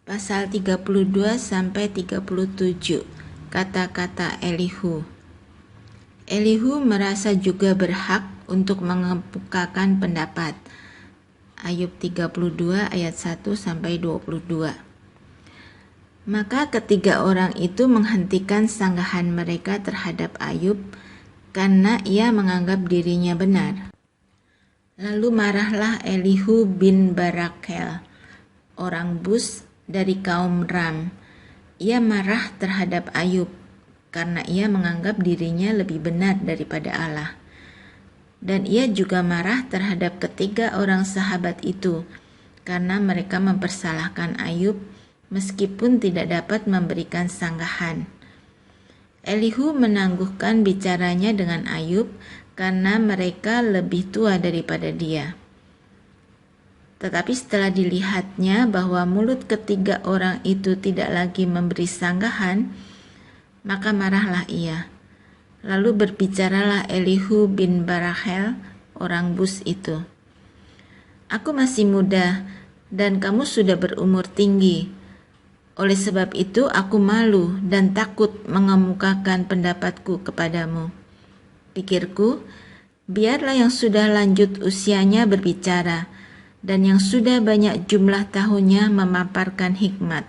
Pasal 32 sampai 37. Kata-kata Elihu. Elihu merasa juga berhak untuk mengemukakan pendapat. Ayub 32 ayat 1 sampai 22. Maka ketiga orang itu menghentikan sanggahan mereka terhadap Ayub karena ia menganggap dirinya benar. Lalu marahlah Elihu bin Barakhel, orang Bus dari kaum Ram. Ia marah terhadap Ayub karena ia menganggap dirinya lebih benar daripada Allah. Dan ia juga marah terhadap ketiga orang sahabat itu karena mereka mempersalahkan Ayub meskipun tidak dapat memberikan sanggahan. Elihu menangguhkan bicaranya dengan Ayub karena mereka lebih tua daripada dia. Tetapi setelah dilihatnya bahwa mulut ketiga orang itu tidak lagi memberi sanggahan, maka marahlah ia. Lalu berbicaralah Elihu bin Barakhel, orang Bus itu. Aku masih muda dan kamu sudah berumur tinggi. Oleh sebab itu aku malu dan takut mengemukakan pendapatku kepadamu. Pikirku, biarlah yang sudah lanjut usianya berbicara, dan yang sudah banyak jumlah tahunnya memaparkan hikmat.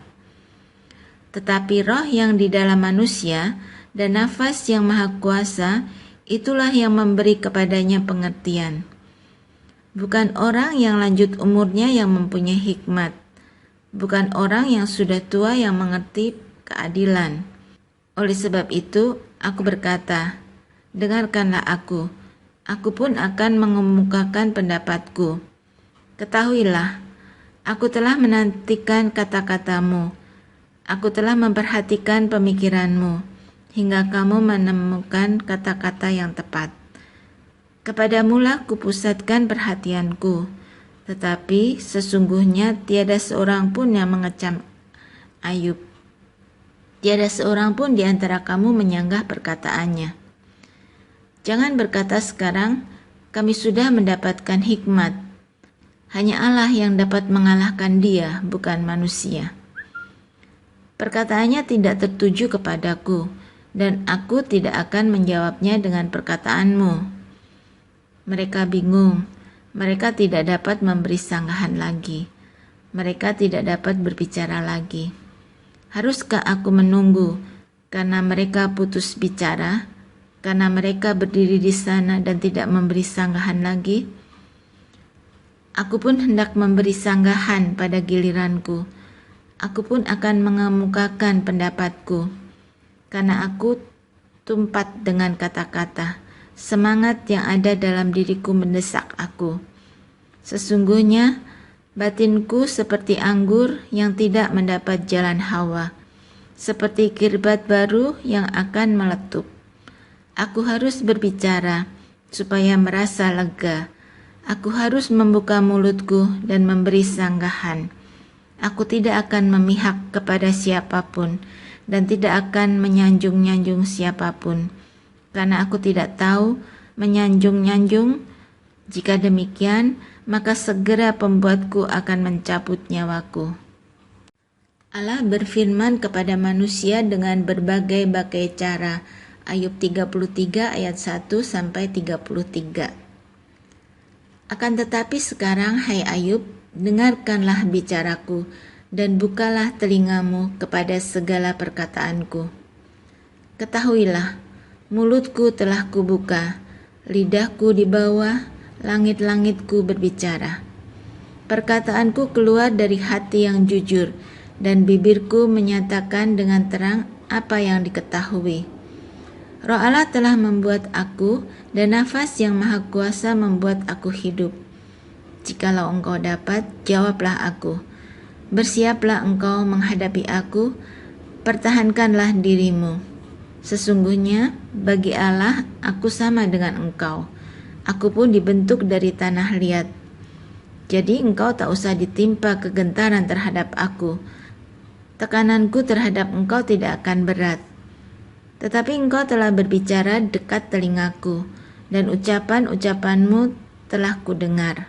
Tetapi roh yang di dalam manusia dan nafas yang maha kuasa, itulah yang memberi kepadanya pengertian. Bukan orang yang lanjut umurnya yang mempunyai hikmat, bukan orang yang sudah tua yang mengerti keadilan. Oleh sebab itu, aku berkata, dengarkanlah aku pun akan mengemukakan pendapatku. Ketahuilah, aku telah menantikan kata-katamu, aku telah memperhatikan pemikiranmu, hingga kamu menemukan kata-kata yang tepat. Kepadamulah kupusatkan perhatianku, tetapi sesungguhnya tiada seorang pun yang mengecam Ayub. Tiada seorang pun di antara kamu menyanggah perkataannya. Jangan berkata sekarang, kami sudah mendapatkan hikmat. Hanya Allah yang dapat mengalahkan dia, bukan manusia. Perkataannya tidak tertuju kepadaku, dan aku tidak akan menjawabnya dengan perkataanmu. Mereka bingung, mereka tidak dapat memberi sanggahan lagi. Mereka tidak dapat berbicara lagi. Haruskah aku menunggu, karena mereka putus bicara, karena mereka berdiri di sana dan tidak memberi sanggahan lagi? Aku pun hendak memberi sanggahan pada giliranku. Aku pun akan mengemukakan pendapatku. Karena aku tumpat dengan kata-kata, semangat yang ada dalam diriku mendesak aku. Sesungguhnya batinku seperti anggur yang tidak mendapat jalan hawa, seperti kirbat baru yang akan meletup. Aku harus berbicara supaya merasa lega. Aku harus membuka mulutku dan memberi sanggahan. Aku tidak akan memihak kepada siapapun dan tidak akan menyanjung-nyanjung siapapun, karena aku tidak tahu menyanjung-nyanjung. Jika demikian, maka segera pembuatku akan mencabut nyawaku. Allah berfirman kepada manusia dengan berbagai-bagai cara. Ayub 33 ayat 1 sampai 33. Akan tetapi sekarang, hai Ayub, dengarkanlah bicaraku dan bukalah telingamu kepada segala perkataanku. Ketahuilah, mulutku telah kubuka, lidahku di bawah, langit-langitku berbicara. Perkataanku keluar dari hati yang jujur, dan bibirku menyatakan dengan terang apa yang diketahui. Roh Allah telah membuat aku, dan nafas yang maha kuasa membuat aku hidup. Jikalau engkau dapat, jawablah aku. Bersiaplah engkau menghadapi aku, pertahankanlah dirimu. Sesungguhnya bagi Allah aku sama dengan engkau. Aku pun dibentuk dari tanah liat. Jadi engkau tak usah ditimpa kegentaran terhadap aku. Tekananku terhadap engkau tidak akan berat. Tetapi engkau telah berbicara dekat telingaku, dan ucapan-ucapanmu telah kudengar.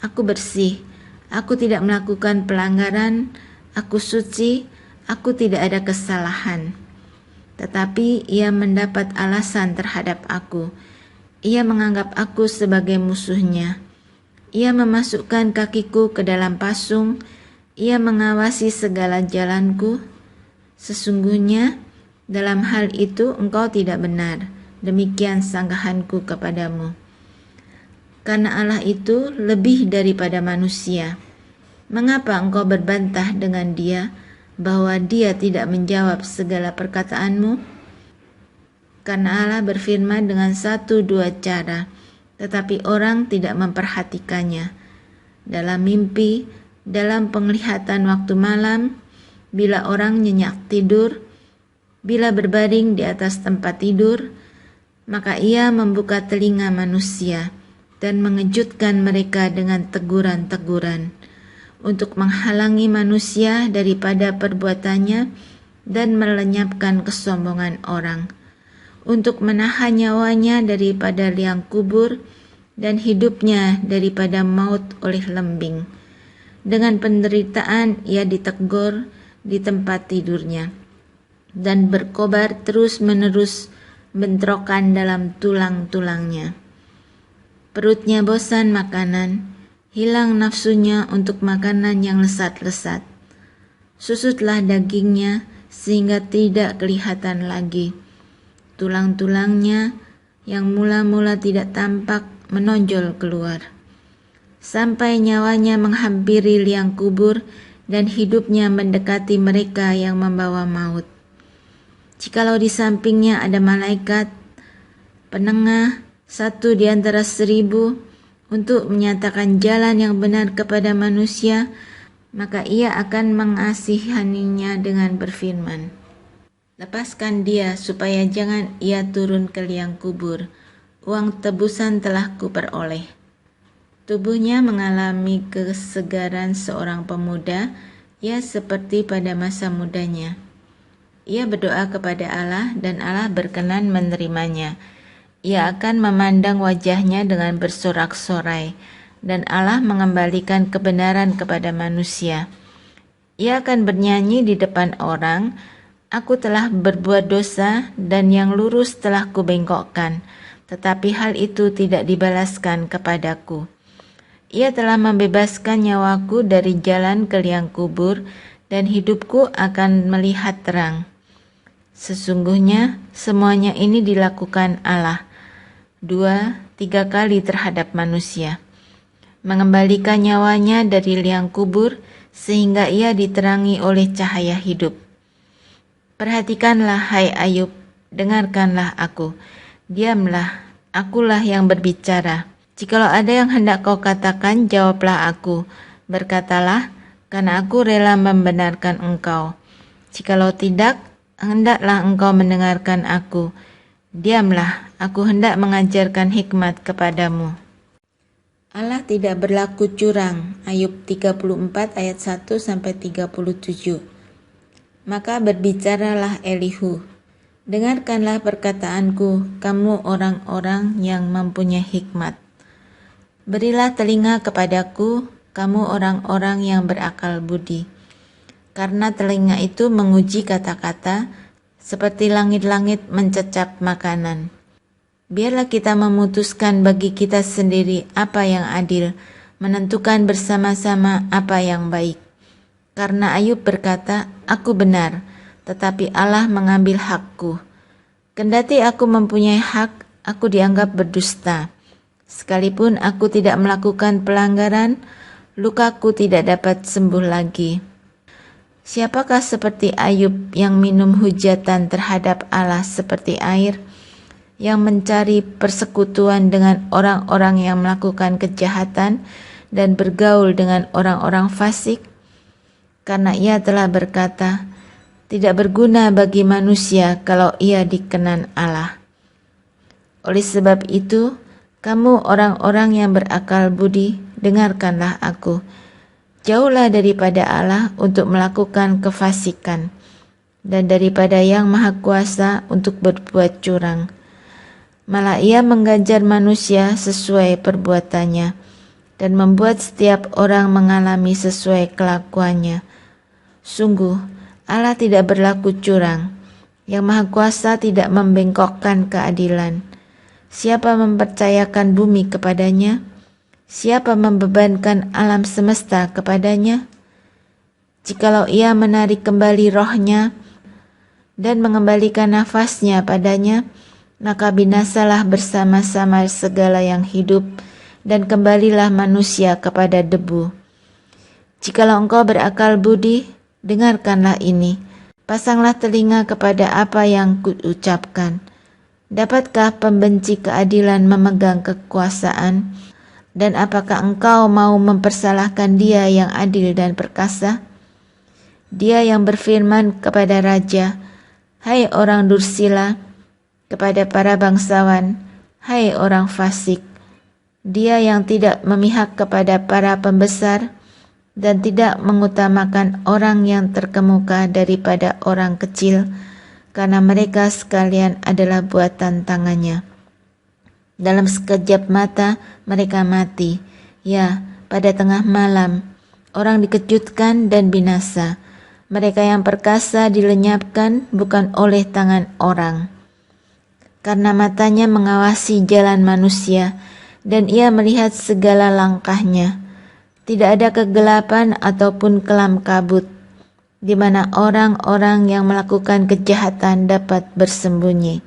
Aku bersih, aku tidak melakukan pelanggaran, aku suci, aku tidak ada kesalahan. Tetapi ia mendapat alasan terhadap aku. Ia menganggap aku sebagai musuhnya. Ia memasukkan kakiku ke dalam pasung. Ia mengawasi segala jalanku. Sesungguhnya dalam hal itu engkau tidak benar. Demikian sanggahanku kepadamu. Karena Allah itu lebih daripada manusia. Mengapa engkau berbantah dengan dia bahwa dia tidak menjawab segala perkataanmu? Karena Allah berfirman dengan 1-2 cara, tetapi orang tidak memperhatikannya. Dalam mimpi, dalam penglihatan waktu malam, bila orang nyenyak tidur, bila berbaring di atas tempat tidur, maka ia membuka telinga manusia dan mengejutkan mereka dengan teguran-teguran untuk menghalangi manusia daripada perbuatannya dan melenyapkan kesombongan orang, untuk menahan nyawanya daripada liang kubur dan hidupnya daripada maut oleh lembing. Dengan penderitaan ia ditegur di tempat tidurnya dan berkobar terus-menerus bentrokan dalam tulang-tulangnya. Perutnya bosan makanan, hilang nafsunya untuk makanan yang lesat-lesat. Susutlah dagingnya sehingga tidak kelihatan lagi. Tulang-tulangnya yang mula-mula tidak tampak menonjol keluar. Sampai nyawanya menghampiri liang kubur dan hidupnya mendekati mereka yang membawa maut. Jikalau di sampingnya ada malaikat penengah, 1 di antara 1000, untuk menyatakan jalan yang benar kepada manusia, maka ia akan mengasihaninya dengan berfirman, lepaskan dia supaya jangan ia turun ke liang kubur. Uang tebusan telah kuperoleh. Tubuhnya mengalami kesegaran seorang pemuda, ia seperti pada masa mudanya. Ia berdoa kepada Allah dan Allah berkenan menerimanya. Ia akan memandang wajahnya dengan bersorak-sorai dan Allah mengembalikan kebenaran kepada manusia. Ia akan bernyanyi di depan orang, aku telah berbuat dosa dan yang lurus telah kubengkokkan, tetapi hal itu tidak dibalaskan kepadaku. Ia telah membebaskan nyawaku dari jalan ke liang kubur dan hidupku akan melihat terang. Sesungguhnya semuanya ini dilakukan Allah 2-3 kali terhadap manusia, mengembalikan nyawanya dari liang kubur sehingga ia diterangi oleh cahaya hidup. Perhatikanlah hai Ayub, dengarkanlah aku, diamlah, akulah yang berbicara. Jikalau ada yang hendak kau katakan, jawablah aku. Berkatalah, karena aku rela membenarkan engkau. Jikalau tidak, hendaklah engkau mendengarkan aku. Diamlah, aku hendak mengajarkan hikmat kepadamu. Allah tidak berlaku curang. Ayub 34 ayat 1-37. Maka berbicaralah Elihu. Dengarkanlah perkataanku, kamu orang-orang yang mempunyai hikmat. Berilah telinga kepadaku, kamu orang-orang yang berakal budi. Karena telinga itu menguji kata-kata, seperti langit-langit mencecap makanan. Biarlah kita memutuskan bagi kita sendiri apa yang adil, menentukan bersama-sama apa yang baik. Karena Ayub berkata, aku benar, tetapi Allah mengambil hakku. Kendati aku mempunyai hak, aku dianggap berdusta. Sekalipun aku tidak melakukan pelanggaran, lukaku tidak dapat sembuh lagi. Siapakah seperti Ayub yang minum hujatan terhadap Allah seperti air, yang mencari persekutuan dengan orang-orang yang melakukan kejahatan dan bergaul dengan orang-orang fasik? Karena ia telah berkata, tidak berguna bagi manusia kalau ia dikenan Allah. Oleh sebab itu, kamu orang-orang yang berakal budi, dengarkanlah aku. Jauhlah daripada Allah untuk melakukan kefasikan, dan daripada Yang Maha Kuasa untuk berbuat curang. Malah ia mengganjar manusia sesuai perbuatannya, dan membuat setiap orang mengalami sesuai kelakuannya. Sungguh, Allah tidak berlaku curang. Yang Maha Kuasa tidak membengkokkan keadilan. Siapa mempercayakan bumi kepadanya? Siapa membebankan alam semesta kepadanya? Jikalau ia menarik kembali rohnya dan mengembalikan nafasnya padanya, maka binasalah bersama-sama segala yang hidup dan kembalilah manusia kepada debu. Jikalau engkau berakal budi, dengarkanlah ini. Pasanglah telinga kepada apa yang kuucapkan. Dapatkah pembenci keadilan memegang kekuasaan? Dan apakah engkau mau mempersalahkan Dia yang adil dan perkasa? Dia yang berfirman kepada raja, "Hai orang dursila," kepada para bangsawan, "Hai orang fasik." Dia yang tidak memihak kepada para pembesar dan tidak mengutamakan orang yang terkemuka daripada orang kecil, karena mereka sekalian adalah buatan tangannya. Dalam sekejap mata mereka mati, ya, pada tengah malam orang dikejutkan dan binasa. Mereka yang perkasa dilenyapkan bukan oleh tangan orang, karena matanya mengawasi jalan manusia dan ia melihat segala langkahnya. Tidak ada kegelapan ataupun kelam kabut, di mana orang-orang yang melakukan kejahatan dapat bersembunyi.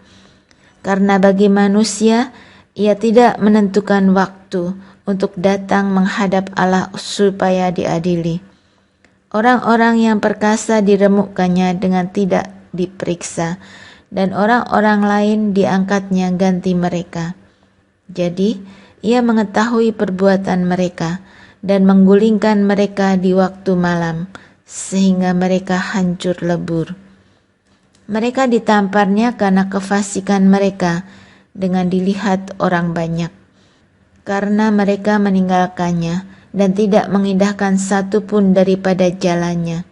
Karena bagi manusia, ia tidak menentukan waktu untuk datang menghadap Allah supaya diadili. Orang-orang yang perkasa diremukkannya dengan tidak diperiksa, dan orang-orang lain diangkatnya ganti mereka. Jadi, ia mengetahui perbuatan mereka dan menggulingkan mereka di waktu malam, sehingga mereka hancur lebur. Mereka ditamparnya karena kefasikan mereka dengan dilihat orang banyak. Karena mereka meninggalkannya dan tidak mengindahkan satu pun daripada jalannya,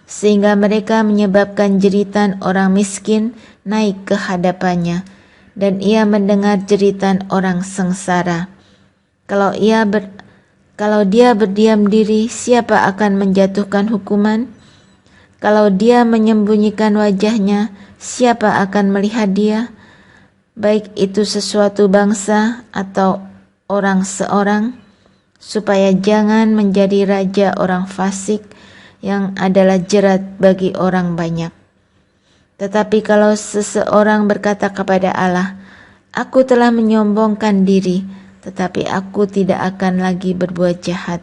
sehingga mereka menyebabkan jeritan orang miskin naik ke hadapannya, dan ia mendengar jeritan orang sengsara. Kalau dia berdiam diri, siapa akan menjatuhkan hukuman? Kalau dia menyembunyikan wajahnya, siapa akan melihat dia? Baik itu sesuatu bangsa atau orang seorang, supaya jangan menjadi raja orang fasik yang adalah jerat bagi orang banyak. Tetapi kalau seseorang berkata kepada Allah, "Aku telah menyombongkan diri, tetapi aku tidak akan lagi berbuat jahat.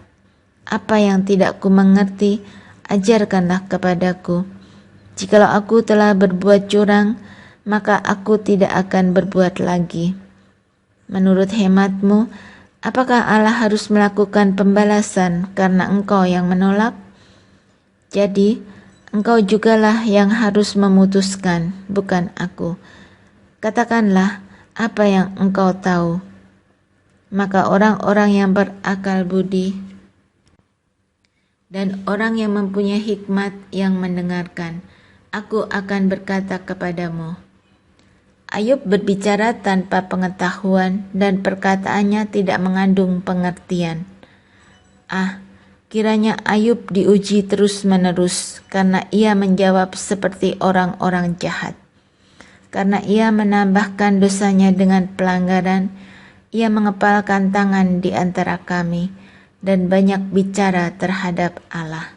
Apa yang tidak ku mengerti, ajarkanlah kepadaku. Jikalau aku telah berbuat curang, maka aku tidak akan berbuat lagi." Menurut hematmu, apakah Allah harus melakukan pembalasan karena engkau yang menolak? Jadi, engkau jugalah yang harus memutuskan, bukan aku. Katakanlah apa yang engkau tahu. Maka orang-orang yang berakal budi dan orang yang mempunyai hikmat yang mendengarkan, aku akan berkata kepadamu. Ayub berbicara tanpa pengetahuan dan perkataannya tidak mengandung pengertian. Kiranya Ayub diuji terus-menerus karena ia menjawab seperti orang-orang jahat. Karena ia menambahkan dosanya dengan pelanggaran, ia mengepalkan tangan di antara kami dan banyak bicara terhadap Allah.